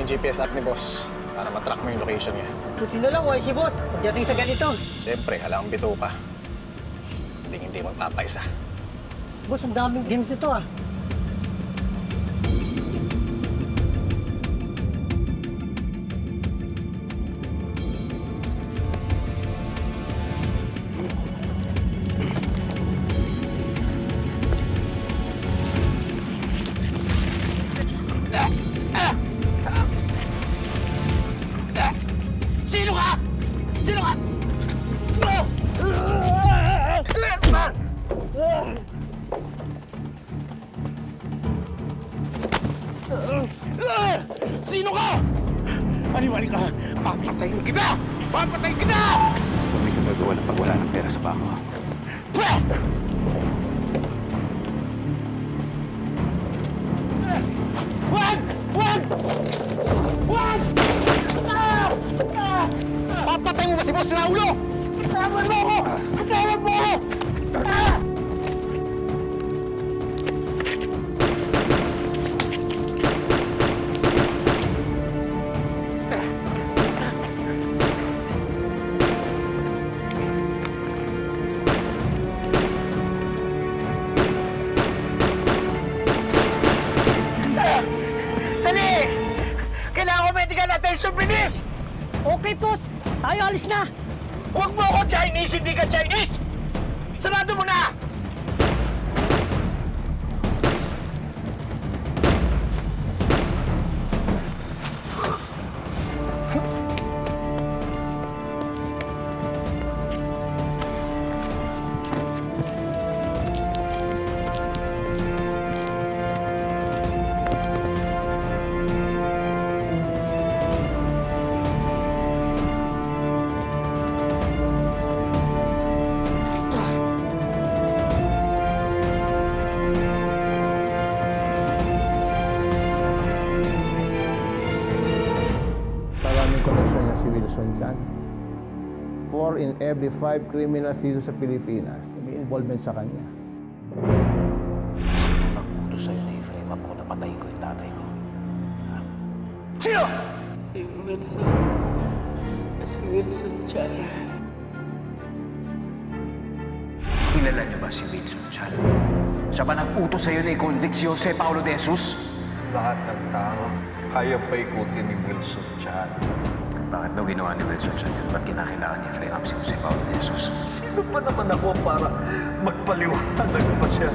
yung GPS app ni boss para matrack mo yung location niya. Buti na lang, si boss. Pagdating sa ganito. Siyempre, alam bito ka. Hindi magpapaisa. Boss, ang daming games nito ah. Sino ka? Sino ka? Sino ka? Maniwali ka! Papatayin kita! Papatayin kita! Huwag may gagawa na pag wala ng pera sa bangko. Wag! Wag! Wag! Papatay mo ba si Boss Raulo? Bitawan mo ako! Bitawan mo ako! Dali! Kailangan ko medical attention, bilis! Okay, boss. Tayo alis na. Huwag mo ako Chinese, hindi ka Chinese! Sarado mo na! Si Wilson Chan. 4 in every 5 criminals dito sa Pilipinas may involvement sa kanya. Nagputo sa'yo na i-frame up ko na patayin ko yung tatay ko. Sino? Si Wilson Chan. Kilala niyo ba si Wilson Chan? Siya ba nag-utos sa'yo na i-convict si Jose Paulo de Jesus? Lahat ng tao kaya paikutin ni Wilson Chan. Bakit daw ginawa ni Wilson Chan yun? Ba't kinakailangan niya frame up si Jose Paulo de Jesus? Sino pa naman ako para magpaliwanag pa siya?